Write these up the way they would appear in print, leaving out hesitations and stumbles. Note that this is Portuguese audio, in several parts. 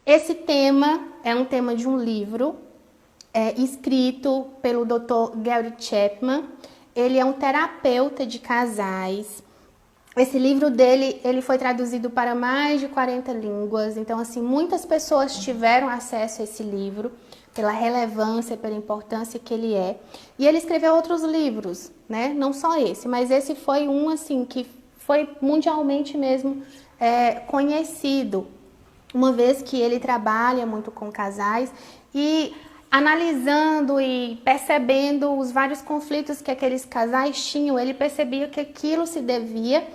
Esse tema é um tema de um livro escrito pelo Dr. Gary Chapman. Ele é um terapeuta de casais. Esse livro dele, ele foi traduzido para mais de 40 línguas. Então, assim, muitas pessoas tiveram acesso a esse livro pela relevância, pela importância que ele é. E ele escreveu outros livros, né? Não só esse, mas esse foi um, assim, que foi mundialmente mesmo conhecido, uma vez que ele trabalha muito com casais e analisando e percebendo os vários conflitos que aqueles casais tinham, ele percebia que aquilo se devia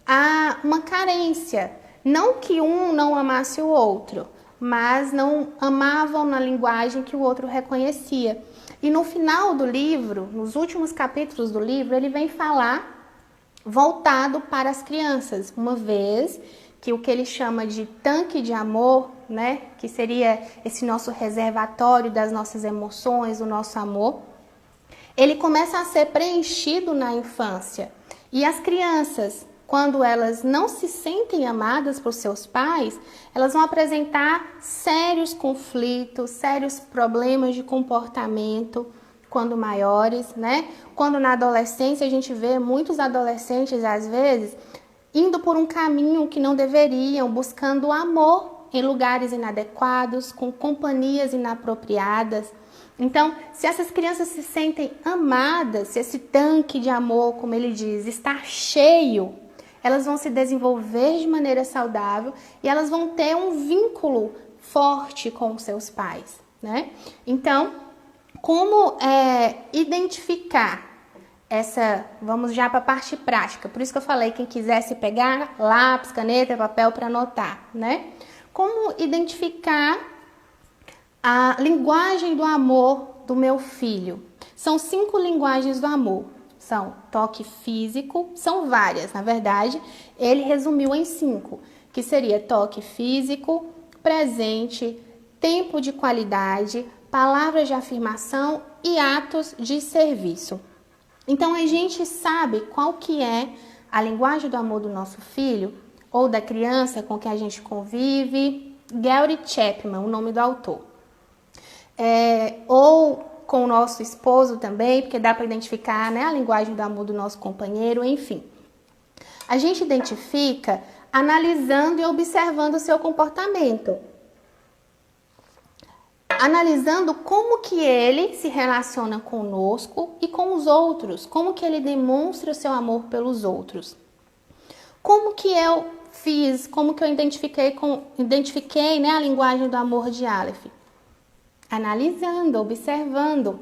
a uma carência. Não que um não amasse o outro, mas não amavam na linguagem que o outro reconhecia. E no final do livro, nos últimos capítulos do livro, ele vem falar voltado para as crianças, uma vez que o que ele chama de tanque de amor, né, que seria esse nosso reservatório das nossas emoções, do nosso amor, ele começa a ser preenchido na infância. E as crianças, quando elas não se sentem amadas por seus pais, elas vão apresentar sérios conflitos, sérios problemas de comportamento quando maiores, né? Quando na adolescência a gente vê muitos adolescentes, às vezes, indo por um caminho que não deveriam, buscando amor em lugares inadequados, com companhias inapropriadas. Então, se essas crianças se sentem amadas, se esse tanque de amor, como ele diz, está cheio, elas vão se desenvolver de maneira saudável e elas vão ter um vínculo forte com os seus pais, né? Então, como identificar vamos já para a parte prática, por isso que eu falei, quem quisesse pegar lápis, caneta, papel para anotar, né? Como identificar a linguagem do amor do meu filho? São 5 linguagens do amor. São toque físico, são várias, na verdade, ele resumiu em 5, que seria toque físico, presente, tempo de qualidade, palavras de afirmação e atos de serviço. Então, a gente sabe qual que é a linguagem do amor do nosso filho ou da criança com quem a gente convive. Gary Chapman, o nome do autor. Ou com o nosso esposo também, porque dá para identificar, né, a linguagem do amor do nosso companheiro, enfim. A gente identifica analisando e observando o seu comportamento. Analisando como que ele se relaciona conosco e com os outros, como que ele demonstra o seu amor pelos outros. Como que eu fiz, como que eu identifiquei, né, a linguagem do amor de Aleph? Analisando, observando.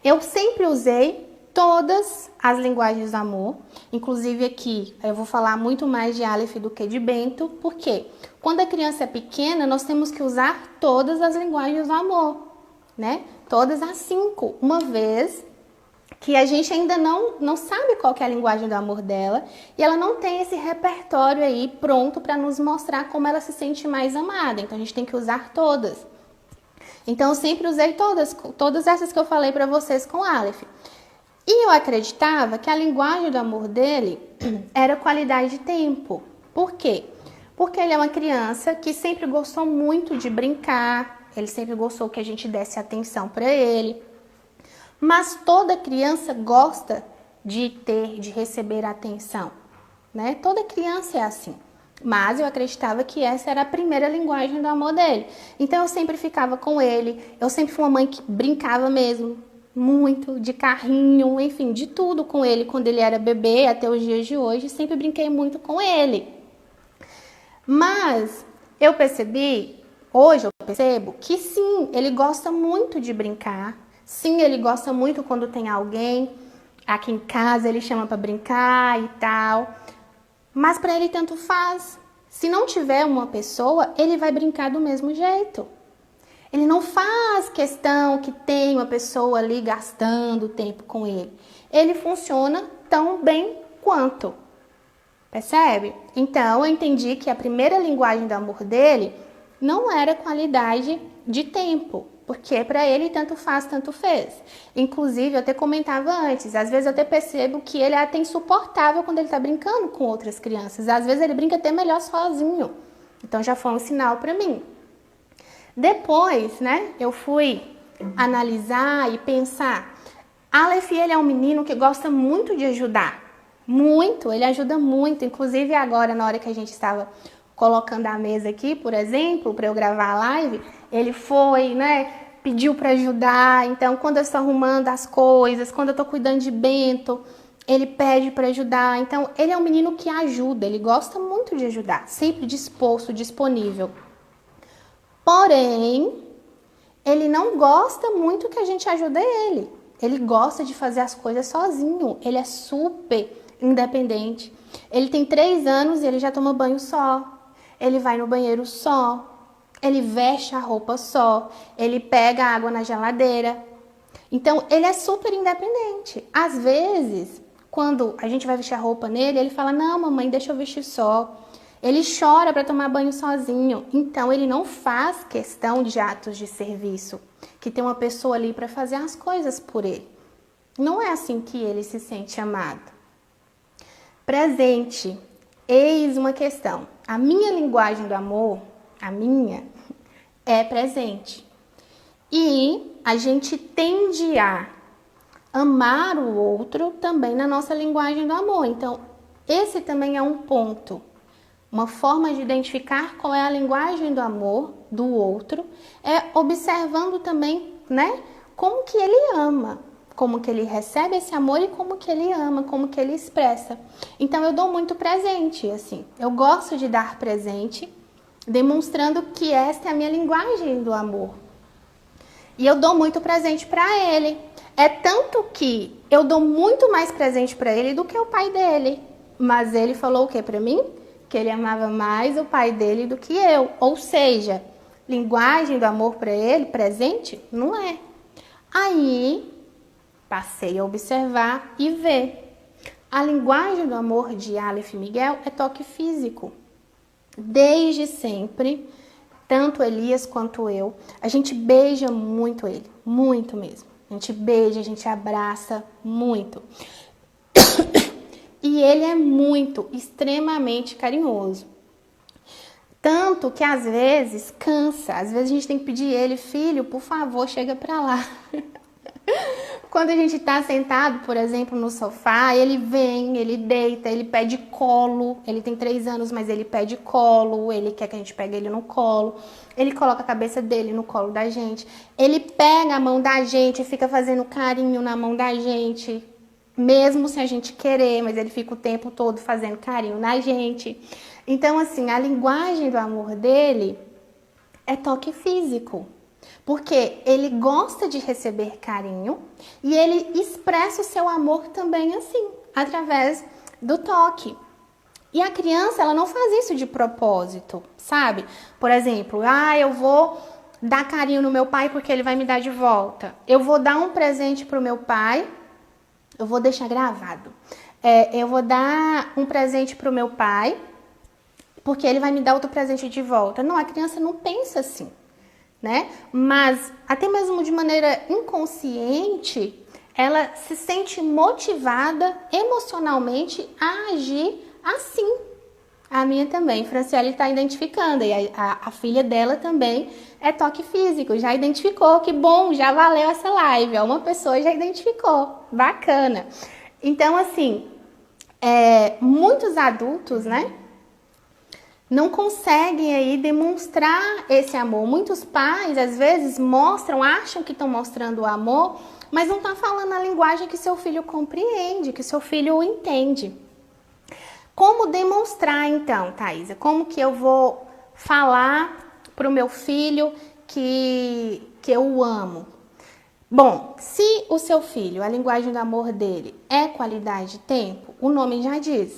Eu sempre usei todas as linguagens do amor, inclusive aqui eu vou falar muito mais de Aleph do que de Bento, porque quando a criança é pequena, nós temos que usar todas as linguagens do amor, né? Todas as 5, uma vez que a gente ainda não sabe qual que é a linguagem do amor dela e ela não tem esse repertório aí pronto para nos mostrar como ela se sente mais amada, então a gente tem que usar todas. Então eu sempre usei todas essas que eu falei para vocês com Aleph. E eu acreditava que a linguagem do amor dele era qualidade de tempo. Por quê? Porque ele é uma criança que sempre gostou muito de brincar, ele sempre gostou que a gente desse atenção para ele. Mas toda criança gosta de receber atenção, né? Toda criança é assim. Mas eu acreditava que essa era a primeira linguagem do amor dele. Então eu sempre ficava com ele, eu sempre fui uma mãe que brincava mesmo, muito, de carrinho, enfim, de tudo com ele quando ele era bebê até os dias de hoje, sempre brinquei muito com ele. Mas hoje eu percebo que sim, ele gosta muito de brincar, sim, ele gosta muito quando tem alguém aqui em casa, ele chama para brincar e tal, mas para ele tanto faz. Se não tiver uma pessoa, ele vai brincar do mesmo jeito. Ele não faz questão que tenha uma pessoa ali gastando tempo com ele. Ele funciona tão bem quanto. Percebe? Então, eu entendi que a primeira linguagem do amor dele não era qualidade de tempo. Porque para ele tanto faz, tanto fez. Inclusive, eu até comentava antes, às vezes eu até percebo que ele é até insuportável quando ele está brincando com outras crianças. Às vezes ele brinca até melhor sozinho. Então já foi um sinal para mim. Depois, né, eu fui analisar e pensar. Aleph, ele é um menino que gosta muito de ajudar. Muito, ele ajuda muito. Inclusive agora, na hora que a gente estava colocando a mesa aqui, por exemplo, para eu gravar a live, ele foi, né, pediu para ajudar. Então, quando eu estou arrumando as coisas, quando eu estou cuidando de Bento, ele pede para ajudar. Então, ele é um menino que ajuda, ele gosta muito de ajudar, sempre disposto, disponível. Porém, ele não gosta muito que a gente ajude ele. Ele gosta de fazer as coisas sozinho. Ele é super independente. Ele tem 3 anos e ele já toma banho só. Ele vai no banheiro só. Ele veste a roupa só. Ele pega a água na geladeira. Então, ele é super independente. Às vezes, quando a gente vai vestir a roupa nele, ele fala, não, mamãe, deixa eu vestir só. Ele chora para tomar banho sozinho. Então, ele não faz questão de atos de serviço, que tem uma pessoa ali para fazer as coisas por ele. Não é assim que ele se sente amado. Presente. Eis uma questão. A minha linguagem do amor, a minha, é presente. E a gente tende a amar o outro também na nossa linguagem do amor. Então, esse também é um ponto. Uma forma de identificar qual é a linguagem do amor do outro é observando também, né, como que ele ama, como que ele recebe esse amor e como que ele ama, como que ele expressa. Então eu dou muito presente, assim. Eu gosto de dar presente, demonstrando que esta é a minha linguagem do amor. E eu dou muito presente para ele. É tanto que eu dou muito mais presente para ele do que o pai dele. Mas ele falou o que para mim? Que ele amava mais o pai dele do que eu. Ou seja, linguagem do amor para ele, presente, não é. Aí, passei a observar e ver. A linguagem do amor de Aleph Miguel é toque físico. Desde sempre, tanto Elias quanto eu, a gente beija muito ele, muito mesmo. A gente beija, a gente abraça muito. E ele é muito, extremamente carinhoso. Tanto que às vezes cansa. Às vezes a gente tem que pedir ele, filho, por favor, chega pra lá. Quando a gente tá sentado, por exemplo, no sofá, ele vem, ele deita, ele pede colo. Ele tem 3 anos, mas ele pede colo. Ele quer que a gente pegue ele no colo. Ele coloca a cabeça dele no colo da gente. Ele pega a mão da gente e fica fazendo carinho na mão da gente. Mesmo sem a gente querer, mas ele fica o tempo todo fazendo carinho na gente. Então, assim, a linguagem do amor dele é toque físico. Porque ele gosta de receber carinho e ele expressa o seu amor também assim, através do toque. E a criança, ela não faz isso de propósito, sabe? Por exemplo, eu vou dar carinho no meu pai porque ele vai me dar de volta. Eu vou dar um presente pro meu pai. Eu vou deixar gravado. Eu vou dar um presente pro meu pai, porque ele vai me dar outro presente de volta. Não, a criança não pensa assim, né? Mas, até mesmo de maneira inconsciente, ela se sente motivada emocionalmente a agir assim. A minha também, Franciele está identificando, e a filha dela também é toque físico, já identificou, que bom, já valeu essa live, uma pessoa já identificou, bacana. Então, assim, muitos adultos, né, não conseguem aí demonstrar esse amor. Muitos pais, às vezes, acham que estão mostrando o amor, mas não estão falando a linguagem que seu filho compreende, que seu filho entende. Como demonstrar, então, Thaisa? Como que eu vou falar para o meu filho que eu o amo? Bom, se o seu filho, a linguagem do amor dele é qualidade de tempo, o nome já diz,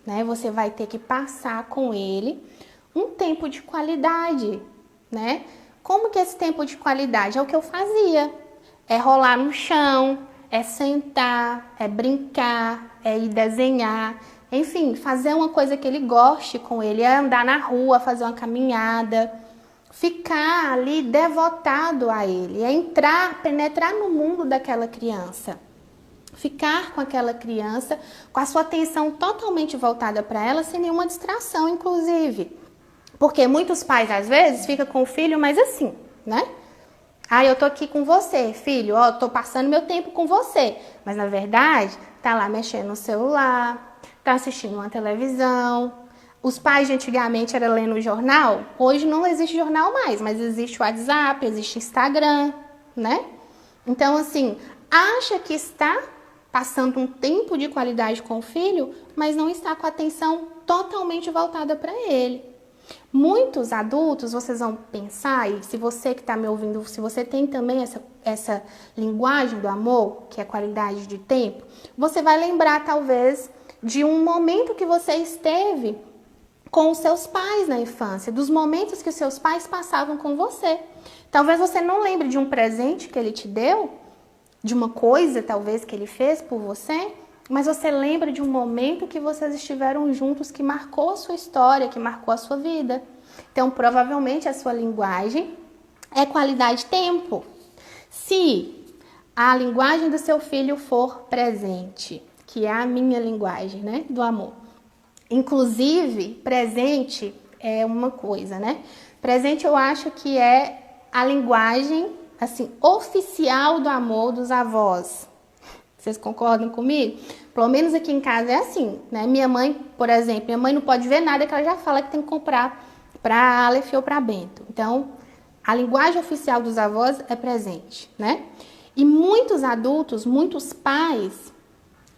né? Você vai ter que passar com ele um tempo de qualidade, né? Como que é esse tempo de qualidade? É o que eu fazia. É rolar no chão, é sentar, é brincar, é ir desenhar. Enfim, fazer uma coisa que ele goste com ele, é andar na rua, fazer uma caminhada, ficar ali devotado a ele, é penetrar no mundo daquela criança. Ficar com aquela criança, com a sua atenção totalmente voltada para ela, sem nenhuma distração, inclusive. Porque muitos pais, às vezes, ficam com o filho, mas assim, né? Ah, eu tô aqui com você, filho, ó, tô passando meu tempo com você. Mas na verdade, tá lá mexendo no celular, tá assistindo uma televisão. Os pais de antigamente era lendo o jornal, hoje não existe jornal mais, mas existe o WhatsApp, existe Instagram, né? Então, assim, acha que está passando um tempo de qualidade com o filho, mas não está com a atenção totalmente voltada para ele. Muitos adultos, vocês vão pensar, e se você que está me ouvindo, se você tem também essa linguagem do amor, que é qualidade de tempo, você vai lembrar talvez de um momento que você esteve com os seus pais na infância, dos momentos que os seus pais passavam com você. Talvez você não lembre de um presente que ele te deu, de uma coisa talvez que ele fez por você, mas você lembra de um momento que vocês estiveram juntos que marcou a sua história, que marcou a sua vida. Então, provavelmente a sua linguagem é qualidade de tempo. Se a linguagem do seu filho for presente, que é a minha linguagem, né, do amor. Inclusive, presente é uma coisa, né? Presente eu acho que é a linguagem, assim, oficial do amor dos avós. Vocês concordam comigo? Pelo menos aqui em casa é assim, né? Minha mãe, por exemplo, minha mãe não pode ver nada que ela já fala que tem que comprar para Aleph ou para Bento. Então, a linguagem oficial dos avós é presente, né? E muitos adultos, muitos pais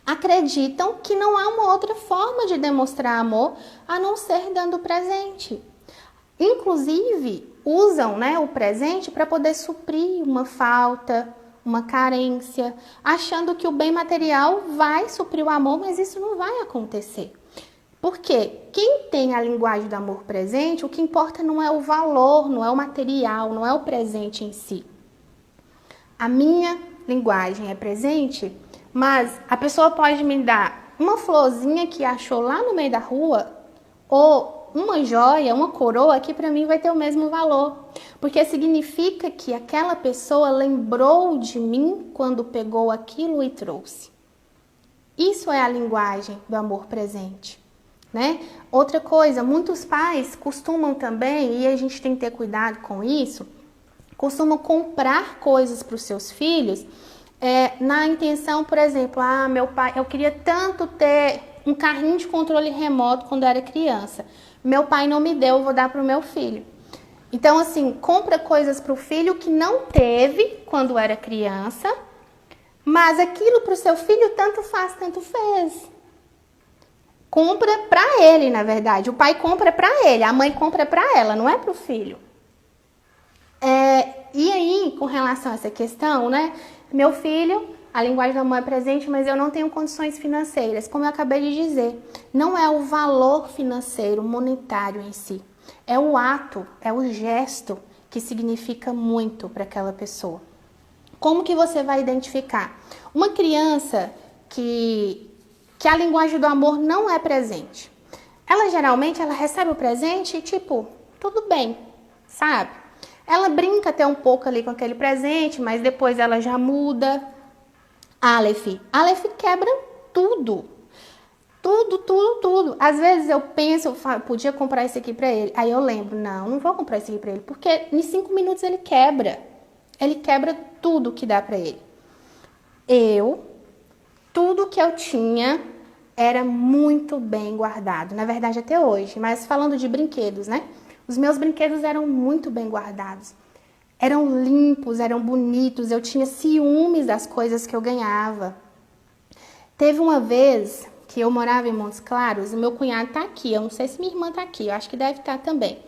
acreditam que não há uma outra forma de demonstrar amor a não ser dando presente. Inclusive, usam, né, o presente para poder suprir uma falta, uma carência, achando que o bem material vai suprir o amor, mas isso não vai acontecer. Porque quem tem a linguagem do amor presente, o que importa não é o valor, não é o material, não é o presente em si. A minha linguagem é presente, mas a pessoa pode me dar uma florzinha que achou lá no meio da rua, ou uma joia, uma coroa, que para mim vai ter o mesmo valor. Porque significa que aquela pessoa lembrou de mim quando pegou aquilo e trouxe. Isso é a linguagem do amor presente, né? Outra coisa, muitos pais costumam também, e a gente tem que ter cuidado com isso, costumam comprar coisas para os seus filhos na intenção, por exemplo, meu pai, eu queria tanto ter um carrinho de controle remoto quando eu era criança. Meu pai não me deu, eu vou dar para o meu filho. Então, assim, compra coisas para o filho que não teve quando era criança, mas aquilo para o seu filho tanto faz, tanto fez. Compra para ele, na verdade. O pai compra para ele, a mãe compra para ela, não é para o filho. E aí, com relação a essa questão, né? Meu filho, a linguagem do amor é presente, mas eu não tenho condições financeiras. Como eu acabei de dizer, não é o valor financeiro, monetário em si. É o ato, é o gesto que significa muito para aquela pessoa. Como que você vai identificar? Uma criança que a linguagem do amor não é presente. Ela geralmente recebe o presente e tipo, tudo bem, sabe? Ela brinca até um pouco ali com aquele presente, mas depois ela já muda. Aleph quebra tudo. Tudo. Às vezes eu penso, eu falo, podia comprar isso aqui pra ele. Aí eu lembro, não vou comprar isso aqui pra ele, porque em 5 minutos ele quebra. Ele quebra tudo que dá pra ele. Tudo que eu tinha era muito bem guardado. Na verdade, até hoje. Mas falando de brinquedos, né? Os meus brinquedos eram muito bem guardados. Eram limpos, eram bonitos. Eu tinha ciúmes das coisas que eu ganhava. Teve uma vez que eu morava em Montes Claros, o meu cunhado tá aqui. Eu não sei se minha irmã tá aqui, eu acho que deve estar também.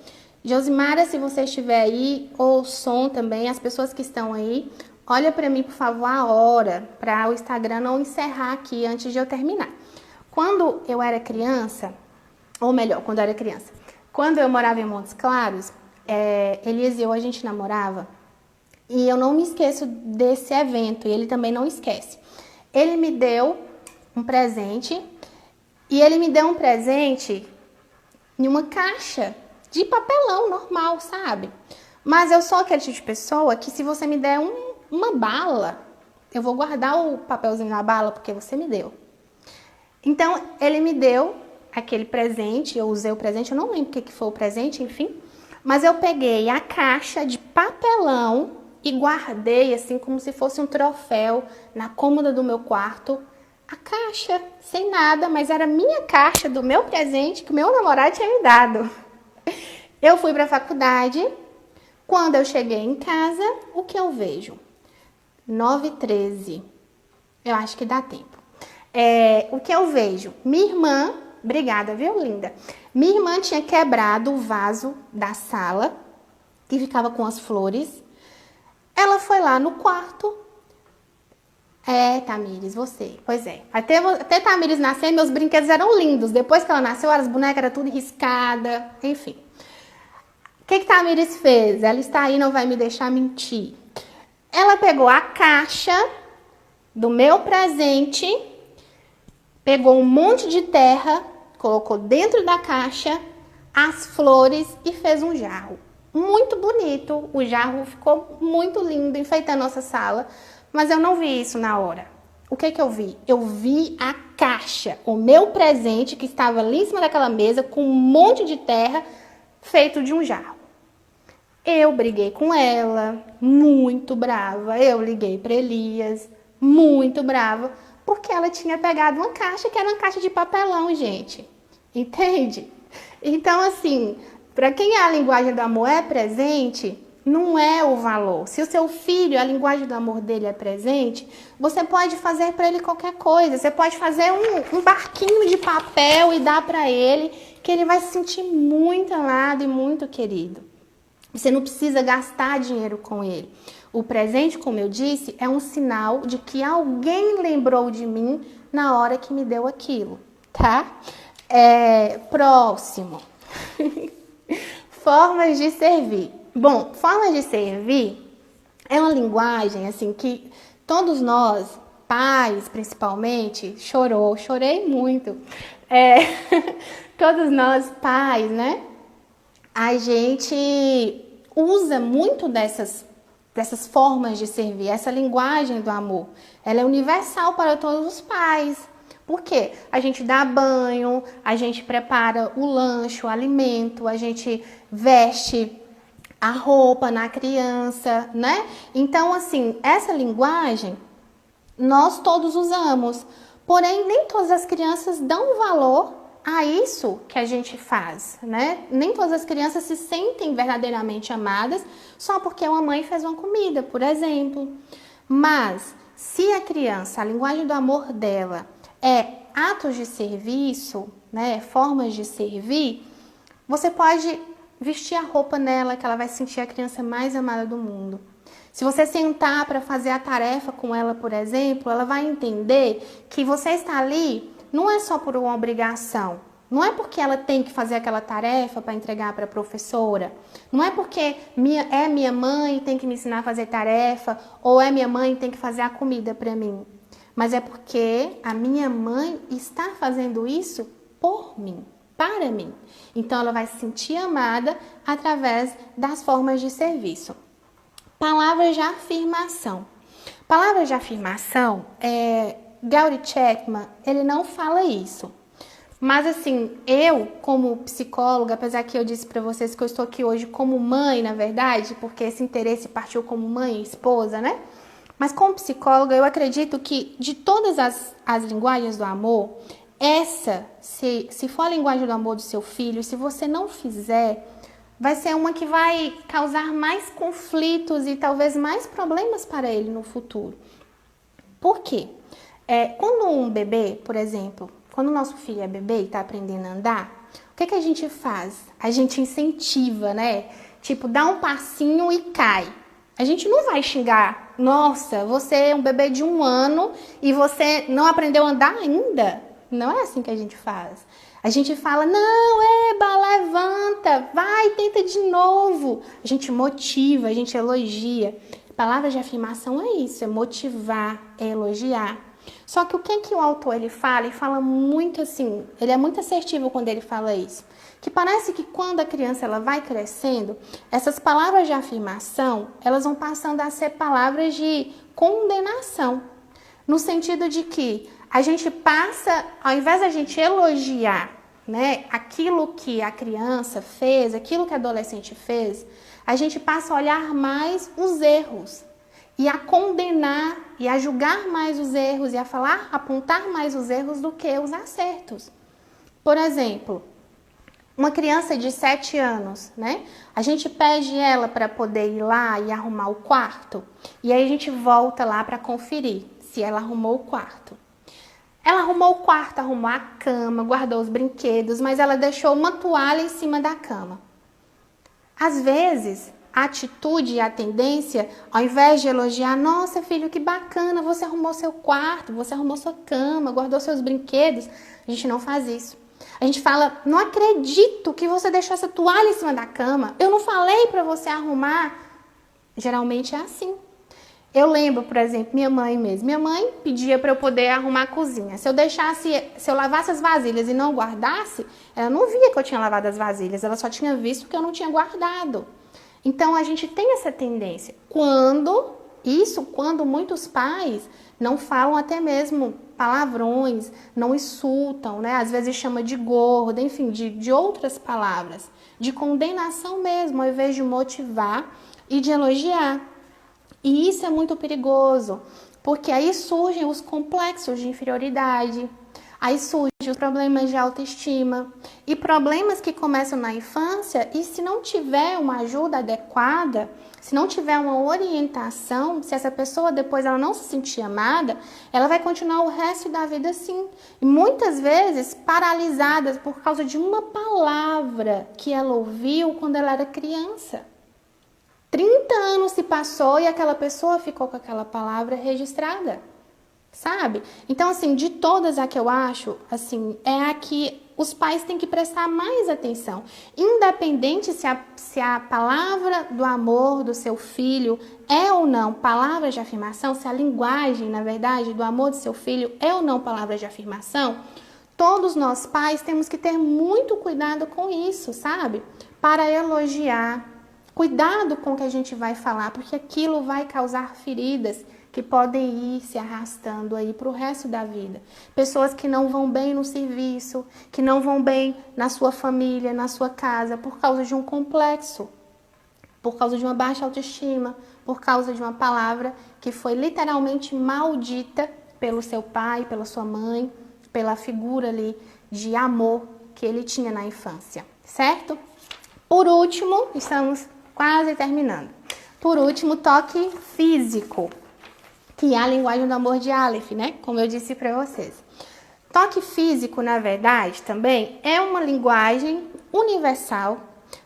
Josimara, se você estiver aí, ou Som também, as pessoas que estão aí, olha para mim, por favor, a hora, para o Instagram não encerrar aqui antes de eu terminar. Quando eu era criança, ou melhor, quando eu morava em Montes Claros, Elias e eu, a gente namorava, e eu não me esqueço desse evento, e ele também não esquece. Ele me deu um presente, e ele me deu um presente em uma caixa de papelão normal, sabe? Mas eu sou aquele tipo de pessoa que se você me der uma bala, eu vou guardar o papelzinho na bala porque você me deu. Então, ele me deu aquele presente, eu usei o presente, eu não lembro o que foi o presente, enfim. Mas eu peguei a caixa de papelão e guardei assim como se fosse um troféu na cômoda do meu quarto. A caixa, sem nada, mas era a minha caixa do meu presente que o meu namorado tinha me dado. Eu fui para a faculdade. Quando eu cheguei em casa, o que eu vejo? 9h13. Eu acho que dá tempo. O que eu vejo? Minha irmã, obrigada, viu, linda? Minha irmã tinha quebrado o vaso da sala, que ficava com as flores. Ela foi lá no quarto. Tamires, você. Pois é. Até Tamires nascer, meus brinquedos eram lindos. Depois que ela nasceu, as bonecas eram tudo riscadas. Enfim. O que Tamires fez? Ela está aí, não vai me deixar mentir. Ela pegou a caixa do meu presente, pegou um monte de terra, colocou dentro da caixa as flores e fez um jarro. Muito bonito. O jarro ficou muito lindo, enfeitando a nossa sala. Mas eu não vi isso na hora. O que eu vi? Eu vi a caixa, o meu presente que estava ali em cima daquela mesa com um monte de terra feito de um jarro. Eu briguei com ela, muito brava. Eu liguei para Elias, muito brava, porque ela tinha pegado uma caixa que era uma caixa de papelão, gente. Entende? Então, assim, para quem a linguagem do amor é presente, não é o valor. Se o seu filho, a linguagem do amor dele é presente, você pode fazer para ele qualquer coisa. Você pode fazer um barquinho de papel e dar para ele, que ele vai se sentir muito amado e muito querido. Você não precisa gastar dinheiro com ele. O presente, como eu disse, é um sinal de que alguém lembrou de mim na hora que me deu aquilo, tá? Próximo. Formas de servir. Bom, formas de servir é uma linguagem assim que todos nós, pais principalmente, chorei muito. Todos nós, pais, né? A gente usa muito dessas formas de servir, essa linguagem do amor. Ela é universal para todos os pais. Por quê? A gente dá banho, a gente prepara o lanche, o alimento, a gente veste a roupa na criança, né? Então, assim, essa linguagem nós todos usamos. Porém, nem todas as crianças dão valor a isso que a gente faz, né? Nem todas as crianças se sentem verdadeiramente amadas só porque uma mãe fez uma comida, por exemplo. Mas, se a criança, a linguagem do amor dela é atos de serviço, né? Formas de servir, você pode vestir a roupa nela, que ela vai sentir a criança mais amada do mundo. Se você sentar para fazer a tarefa com ela, por exemplo, ela vai entender que você está ali não é só por uma obrigação. Não é porque ela tem que fazer aquela tarefa para entregar para a professora. Não é porque é minha mãe tem que me ensinar a fazer tarefa, ou é minha mãe tem que fazer a comida para mim. Mas é porque a minha mãe está fazendo isso por mim, para mim. Então, ela vai se sentir amada através das formas de serviço. Palavras de afirmação. Palavras de afirmação, Gary Chapman, ele não fala isso. Mas assim, eu como psicóloga, apesar que eu disse para vocês que eu estou aqui hoje como mãe, na verdade, porque esse interesse partiu como mãe e esposa, né? Mas como psicóloga, eu acredito que de todas as linguagens do amor, essa, se for a linguagem do amor do seu filho, se você não fizer, vai ser uma que vai causar mais conflitos e talvez mais problemas para ele no futuro. Por quê? Quando um bebê, por exemplo, quando o nosso filho é bebê e está aprendendo a andar, o que a gente faz? A gente incentiva, né? Tipo, dá um passinho e cai. A gente não vai xingar. Nossa, você é um bebê de 1 ano e você não aprendeu a andar ainda? Não é assim que a gente faz. A gente fala, não, levanta, vai, tenta de novo. A gente motiva, a gente elogia. Palavras de afirmação é isso, é motivar, é elogiar. Só que o que o autor ele fala muito assim, ele é muito assertivo quando ele fala isso. Que parece que quando a criança ela vai crescendo, essas palavras de afirmação, elas vão passando a ser palavras de condenação. No sentido de que a gente passa, ao invés da gente elogiar né, aquilo que a criança fez, aquilo que a adolescente fez, a gente passa a olhar mais os erros e a condenar e a julgar mais os erros e a falar, apontar mais os erros do que os acertos. Por exemplo, uma criança de 7 anos, né? A gente pede ela para poder ir lá e arrumar o quarto, e aí a gente volta lá para conferir se ela arrumou o quarto. Ela arrumou o quarto, arrumou a cama, guardou os brinquedos, mas ela deixou uma toalha em cima da cama. Às vezes, a atitude e a tendência, ao invés de elogiar, nossa filho, que bacana, você arrumou seu quarto, você arrumou sua cama, guardou seus brinquedos, a gente não faz isso. A gente fala, não acredito que você deixou essa toalha em cima da cama, eu não falei para você arrumar. Geralmente é assim. Eu lembro, por exemplo, minha mãe mesmo. Minha mãe pedia para eu poder arrumar a cozinha. Se eu lavasse as vasilhas e não guardasse, ela não via que eu tinha lavado as vasilhas, ela só tinha visto que eu não tinha guardado. Então, a gente tem essa tendência. Quando muitos pais não falam até mesmo palavrões, não insultam, né? Às vezes chama de gorda, enfim, de outras palavras, de condenação mesmo, ao invés de motivar e de elogiar. E isso é muito perigoso, porque aí surgem os complexos de inferioridade, aí surgem os problemas de autoestima e problemas que começam na infância e se não tiver uma ajuda adequada, se não tiver uma orientação, se essa pessoa depois ela não se sentir amada, ela vai continuar o resto da vida assim. E muitas vezes paralisada por causa de uma palavra que ela ouviu quando ela era criança. 30 anos se passou e aquela pessoa ficou com aquela palavra registrada, sabe? Então, assim, de todas a que eu acho, assim, é a que os pais têm que prestar mais atenção. Independente se a palavra do amor do seu filho é ou não palavras de afirmação, se a linguagem, na verdade, do amor do seu filho é ou não palavras de afirmação, todos nós pais temos que ter muito cuidado com isso, sabe? Para elogiar. Cuidado com o que a gente vai falar, porque aquilo vai causar feridas que podem ir se arrastando aí para o resto da vida. Pessoas que não vão bem no serviço, que não vão bem na sua família, na sua casa, por causa de um complexo, por causa de uma baixa autoestima, por causa de uma palavra que foi literalmente maldita pelo seu pai, pela sua mãe, pela figura ali de amor que ele tinha na infância, certo? Por último, estamos quase terminando. Por último, toque físico, que é a linguagem do amor de Aleph, né? Como eu disse para vocês. Toque físico, na verdade, também é uma linguagem universal,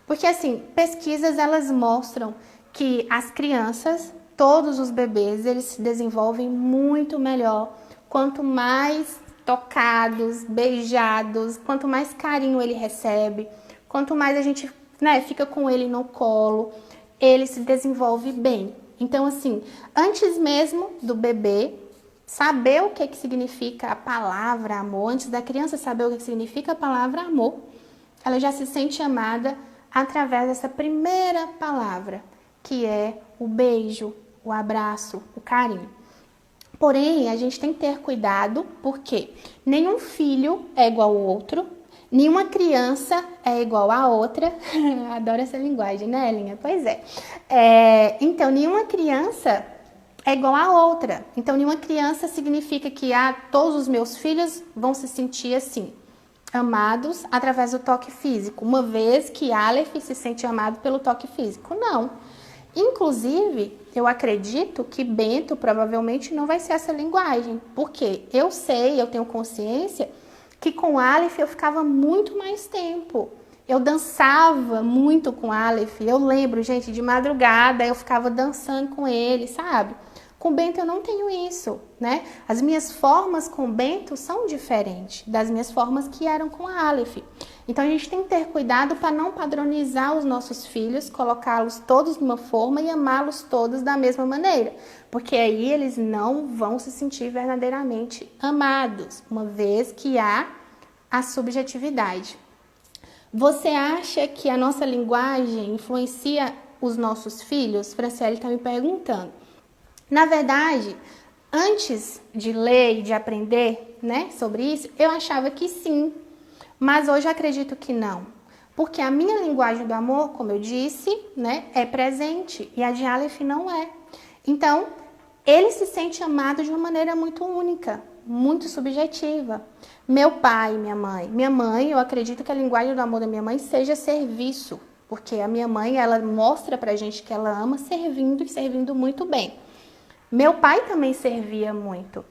porque, assim, pesquisas, elas mostram que as crianças, todos os bebês, eles se desenvolvem muito melhor quanto mais tocados, beijados, quanto mais carinho ele recebe, quanto mais a gente fica com ele no colo, ele se desenvolve bem. Então, assim, antes mesmo do bebê saber o que significa a palavra amor, antes da criança saber o que significa a palavra amor, ela já se sente amada através dessa primeira palavra, que é o beijo, o abraço, o carinho. Porém, a gente tem que ter cuidado, porque nenhum filho é igual ao outro, nenhuma criança é igual a outra. Adoro essa linguagem, né, Elinha? Pois é. Então, nenhuma criança é igual a outra. Então, nenhuma criança significa que todos os meus filhos vão se sentir assim, amados através do toque físico, uma vez que Aleph se sente amado pelo toque físico. Não. Inclusive, eu acredito que Bento provavelmente não vai ser essa linguagem, porque eu tenho consciência que com Aleph eu ficava muito mais tempo. Eu dançava muito com Aleph. Eu lembro, gente, de madrugada eu ficava dançando com ele, sabe? Com Bento eu não tenho isso, né? As minhas formas com Bento são diferentes das minhas formas que eram com a Aleph. Então a gente tem que ter cuidado para não padronizar os nossos filhos, colocá-los todos numa forma e amá-los todos da mesma maneira. Porque aí eles não vão se sentir verdadeiramente amados, uma vez que há a subjetividade. Você acha que a nossa linguagem influencia os nossos filhos? Franciele está me perguntando. Na verdade, antes de ler e de aprender, né, sobre isso, eu achava que sim. Mas hoje eu acredito que não. Porque a minha linguagem do amor, como eu disse, né, é presente e a de Aleph não é. Então, ele se sente amado de uma maneira muito única, muito subjetiva. Meu pai, minha mãe, eu acredito que a linguagem do amor da minha mãe seja serviço. Porque a minha mãe, ela mostra pra gente que ela ama servindo e servindo muito bem. Meu pai também servia muito.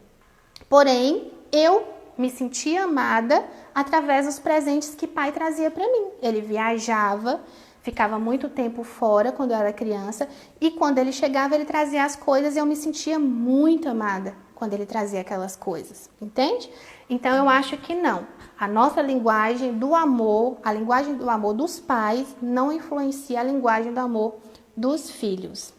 Porém, eu me sentia amada através dos presentes que pai trazia para mim. Ele viajava, ficava muito tempo fora quando eu era criança e quando ele chegava ele trazia as coisas e eu me sentia muito amada quando ele trazia aquelas coisas, entende? Então eu acho que não. A nossa linguagem do amor, a linguagem do amor dos pais não influencia a linguagem do amor dos filhos.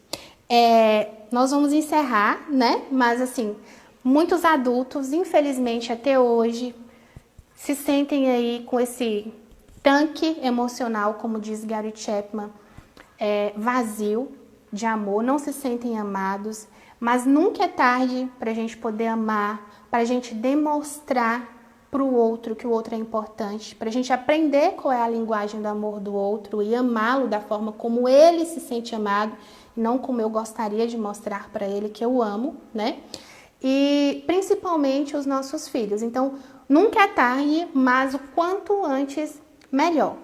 Nós vamos encerrar, né? Mas assim, muitos adultos, infelizmente até hoje, se sentem aí com esse tanque emocional, como diz Gary Chapman, vazio de amor, não se sentem amados, mas nunca é tarde para a gente poder amar, para a gente demonstrar para o outro que o outro é importante, para a gente aprender qual é a linguagem do amor do outro e amá-lo da forma como ele se sente amado, não como eu gostaria de mostrar para ele que eu amo, né? E principalmente os nossos filhos. Então, nunca é tarde, mas o quanto antes, melhor.